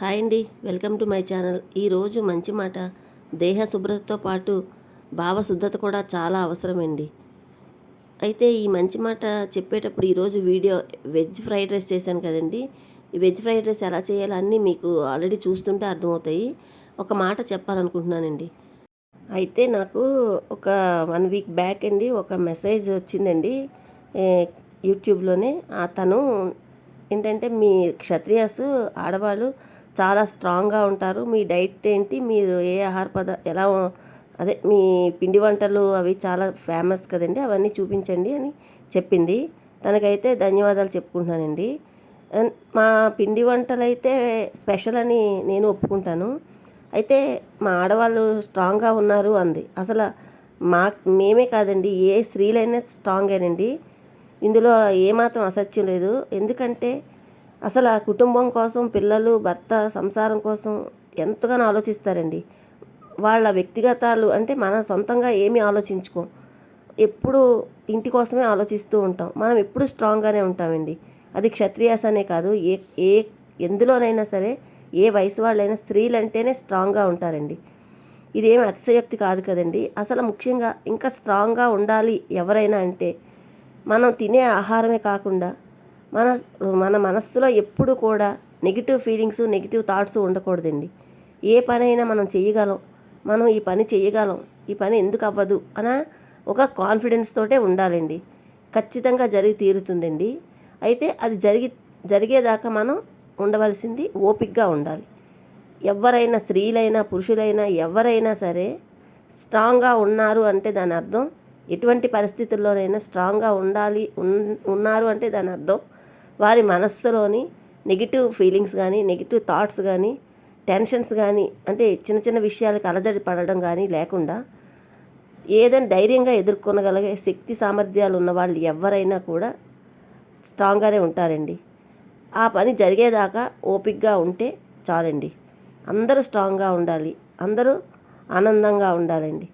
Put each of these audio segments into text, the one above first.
Hi అండి, welcome to my channel. ఈరోజు మంచి మాట. దేహ శుభ్రతతో పాటు భావ శుద్ధత కూడా చాలా అవసరమండి. అయితే ఈ మంచి మాట చెప్పేటప్పుడు ఈరోజు వీడియో వెజ్ ఫ్రైడ్ రైస్ చేశాను కదండి. ఈ వెజ్ ఫ్రైడ్ రైస్ ఎలా చేయాలో అన్నీ మీకు ఆల్రెడీ చూస్తుంటే అర్థమవుతాయి. ఒక మాట చెప్పాలనుకుంటున్నానండి. అయితే నాకు ఒక 1 వీక్ బ్యాక్ అండి ఒక మెసేజ్ వచ్చిందండి యూట్యూబ్లోనే. తను ఏంటంటే, మీ క్షత్రియాస్ ఆడవాళ్ళు చాలా స్ట్రాంగ్గా ఉంటారు, మీ డైట్ ఏంటి, మీరు ఏ ఆహార ఎలా అదే మీ పిండి వంటలు అవి చాలా ఫేమస్ కదండి, అవన్నీ చూపించండి అని చెప్పింది. తనకైతే ధన్యవాదాలు చెప్పుకుంటున్నానండి. మా పిండి వంటలు అయితే స్పెషల్ అని నేను ఒప్పుకుంటాను. అయితే మా ఆడవాళ్ళు స్ట్రాంగ్గా ఉన్నారు అంది. అసలు మేమే కాదండి, ఏ స్త్రీలైనా స్ట్రాంగేనండి. ఇందులో ఏమాత్రం అసత్యం లేదు. ఎందుకంటే అసలు ఆ కుటుంబం కోసం, పిల్లలు, భర్త, సంసారం కోసం ఎంతగానో ఆలోచిస్తారండి. వాళ్ళ వ్యక్తిగతాలు అంటే మన సొంతంగా ఏమీ ఆలోచించుకోం. ఎప్పుడు ఇంటి కోసమే ఆలోచిస్తూ ఉంటాం. మనం ఎప్పుడు స్ట్రాంగ్గానే ఉంటామండి. అది క్షత్రియాస్ అనే కాదు, ఏ ఏ ఎందులోనైనా సరే, ఏ వయసు వాళ్ళైనా స్త్రీలంటేనే స్ట్రాంగ్గా ఉంటారండి. ఇదేమి అతిశయోక్తి కాదు కదండి. అసలు ముఖ్యంగా ఇంకా స్ట్రాంగ్గా ఉండాలి ఎవరైనా అంటే, మనం తినే ఆహారమే కాకుండా మన మన మనస్సులో ఎప్పుడు కూడా నెగిటివ్ ఫీలింగ్స్, నెగిటివ్ థాట్స్ ఉండకూడదండి. ఏ పనైనా మనం చేయగలం, మనం ఈ పని చేయగలం, ఈ పని ఎందుకు అవ్వదు అన్న ఒక కాన్ఫిడెన్స్ తోటే ఉండాలండి. ఖచ్చితంగా జరిగి తీరుతుందండి. అయితే అది జరిగేదాకా మనం ఉండవలసింది ఓపికగా ఉండాలి. ఎవరైనా, స్త్రీలైనా పురుషులైనా, ఎవరైనా సరే స్ట్రాంగ్గా ఉన్నారు అంటే దాని అర్థం, ఎటువంటి పరిస్థితుల్లోనైనా స్ట్రాంగ్గా ఉన్నారు అంటే దాని అర్థం వారి మనస్సులోని నెగిటివ్ ఫీలింగ్స్ కానీ, నెగిటివ్ థాట్స్ కానీ, టెన్షన్స్ కానీ, అంటే చిన్న చిన్న విషయాలకు అలజడి పడడం కానీ లేకుండా ఏదైనా ధైర్యంగా ఎదుర్కొనగలిగే శక్తి సామర్థ్యాలు ఉన్న వాళ్ళు ఎవరైనా కూడా స్ట్రాంగ్గానే ఉంటారండి. ఆ పని జరిగేదాకా ఓపికగా ఉంటే చాలండి. అందరూ స్ట్రాంగ్గా ఉండాలి, అందరూ ఆనందంగా ఉండాలండి.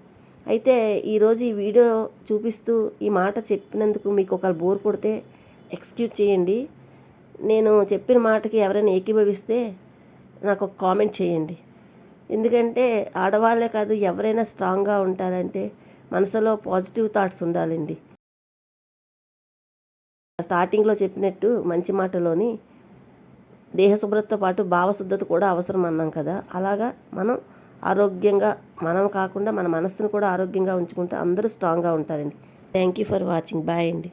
అయితే ఈరోజు ఈ వీడియో చూపిస్తూ ఈ మాట చెప్పినందుకు మీకు ఒకరు బోర్ కొడితే ఎక్స్క్యూజ్ చేయండి. నేను చెప్పిన మాటకి ఎవరైనా ఏకీభవిస్తే నాకు ఒక కామెంట్ చేయండి. ఎందుకంటే ఆడవాళ్ళే కాదు, ఎవరైనా స్ట్రాంగ్గా ఉండాలంటే మనసులో పాజిటివ్ థాట్స్ ఉండాలండి. స్టార్టింగ్లో చెప్పినట్టు మంచి మాటలోని దేహ శుభ్రతతో పాటు భావశుద్ధత కూడా అవసరం అన్నాం కదా. అలాగా మనం ఆరోగ్యంగా, మనం కాకుండా మన మనస్సును కూడా ఆరోగ్యంగా ఉంచుకుంటే అందరూ స్ట్రాంగ్గా ఉంటారండి. Thank you for watching. Bye అండి.